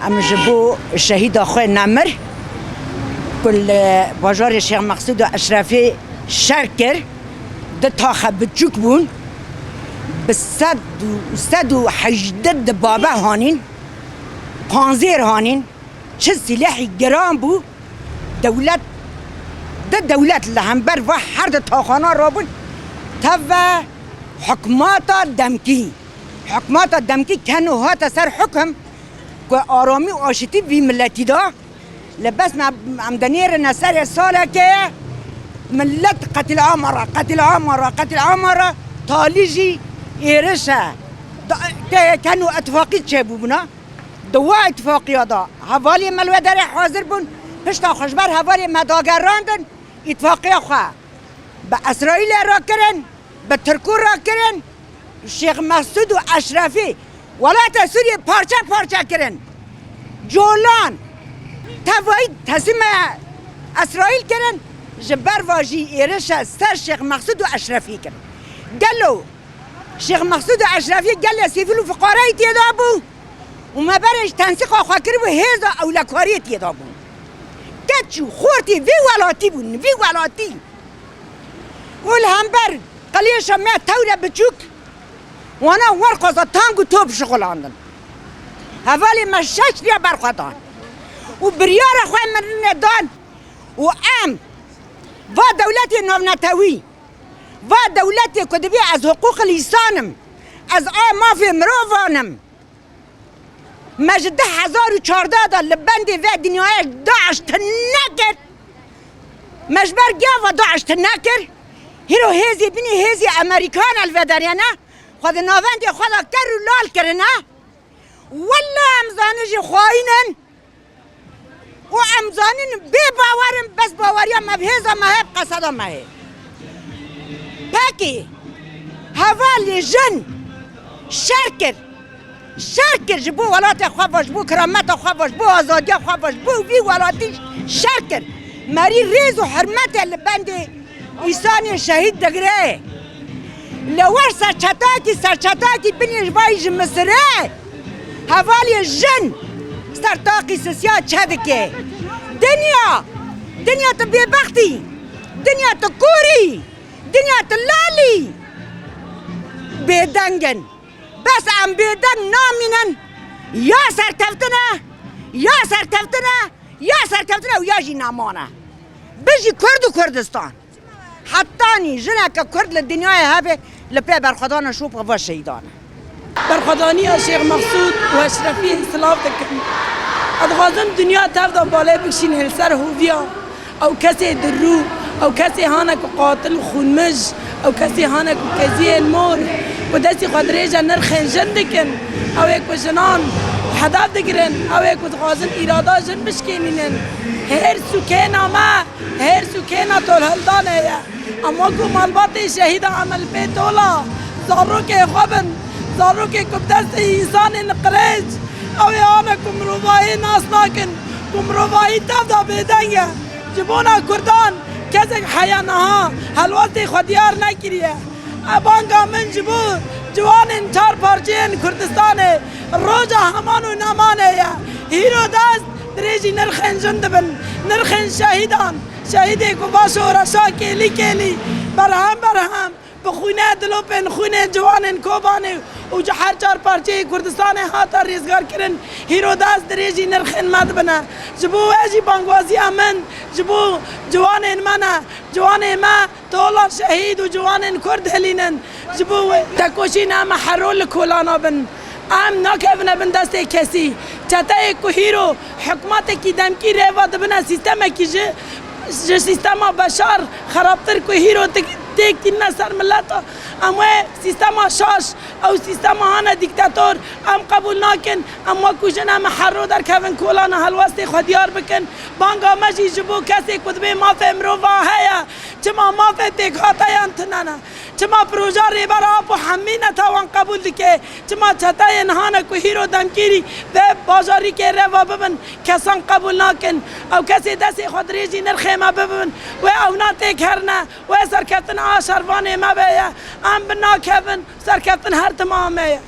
ام جبو الشهيد اخوي نمر كل باجار الشيخ مقصود اشرفي شركر دتاخ بتشوك بون بالصد وحجدد بابا هانين قانزير هانين چه سلاحي جرام بو دولت دولت اللي همبر و هر تاخانا رابون توا حكمات دمكي كانوا هات سر حكم آرامی و آشتی بی ملتی دا لبس عمدنیر نصر ساله که ملت قتل عمره تالیجی ایرشه كانوا اتفاقی چه بونا دوا اتفاقی دا حوالی ملوه در حاضر بون پشتا خوشبر حوالی مداگراندن اتفاقی خواه به اسرائیل را کرن به ترکو را کرن شیخ مسعود و اشرفی ولایت سوریه پارچه کرن جولان توایی تصمیم اسرائیل کرن جبر واجی ایرش سر شیخ مسعود و اشرفی کرن گلو شیخ مسعود و اشرفی گل سیفیل و فقرای تیدا بو و ما برش تنسیق آخوا کری و هیزا اولکاری تیدا بو کچو خورتی وی ولاتی والهمبر قلیشا ما توره بچوک وانا ورقصة تانگو توب شغلاندن هوالی ما شش لیا برخوادان و بریار خواه من دان و ام و دولتی نوونتوی و دولتی کدبی از حقوق لیسانم از مافی مروفانم مجده 1014 دا لبندی و دنیای داعش تنکر مجبر گیا و داعش تنکر هیرو هیزی بینی هیزی امریکان الودریانه خود ناوندی خدا کر و لال کرنه والله امزانجی خواهینن و امزانین بی باورم بس باوریم مبهیزا مهب قصدا مهب پاکی حوالی جن شرکر جبو ولات خوابش بو کرامت خوابش بو آزادی خوابش بو وی ولاتی شرکر مری ریز و حرمت لبند ایسانی شهید دگره لور سرچتاکی بینیش بایج مصره حوالی جن سرطاقی سسیا چدکه دنیا تو بیبختی دنیا تو کوری دنیا تو لالی بیدنگن بس ام بیدنگ نامینن یا سرکفتنه و یا جی نامانه بجی کرد و کردستان حتانی جنه که کرد لدنیای هبه لپی برخدان شوب و شهیدانه برخدانی شیخ مقصود و اشرفی انصلاف دکن ادغازم دنیا تفدا بالای بکشین هلسر هوویا او کسی درو او کسی هانک قاتل خونمج او کسی هانک کزی المور و دستی خدریجا نرخین جن دکن او یک بجنان حداد دگرن او یک ادغازم ایرادا جن بشکینینن هر سوکینا طول هلدانه اما کو مالبات شهید عمل پی تولا زارو که خوابن زارو که کبدست ایسان نقریج او یانا کم روایی ناس ناکن کم روایی تفدا بیدنگه جبونا کردان کسی حیانه ها حلواتی خودیار نکریه ابانگا من جبو جوان چار پارچین کردستانه روجا همان و نمانه هیرو دست دریجی نرخین جندبن نرخین شهیدان شهیدی کو باشو رشا کلی برهم بخونه دلوپن خونه جوانن کوبانه و جهر چار پارچه کردستان هاتا ریزگار کرن هیرو دست دریجی نرخین مد بنا جبو ایجی بانگوازی امن جبو جوانن منا جوان ما تولا شهید و جوانن کرد هلینن جبو تکوشین اما حرول کولانا بن ام ناکفنه بن دست کسی چطه کو هیرو حکمت کی دمکی رواد بنا سیستم کی جو سیستم بشار خرابتر کو هیرو تکتی نصر ملتا اما سیستم شاش او سیستم هانا دیکتاتور ام قبول ناکن اما کجن ام حرو در کفن کولان هلوست خودیار بکن بانگا مجی جبو کسی کدبه مافه مروفا هیا چما مافه تکاتا یانتنانا چما پروژه ریبر آب و همینه تاوان قبول دکه چما چطای نهانه که هیرو دمکیری به بازاری که روا ببن کسان قبول ناکن او کسی دستی خود ریجی نرخیمه ببن و اونا تکرنه و سرکتن آشروانه ما بیا ام بنا کبن سرکتن هر تمامه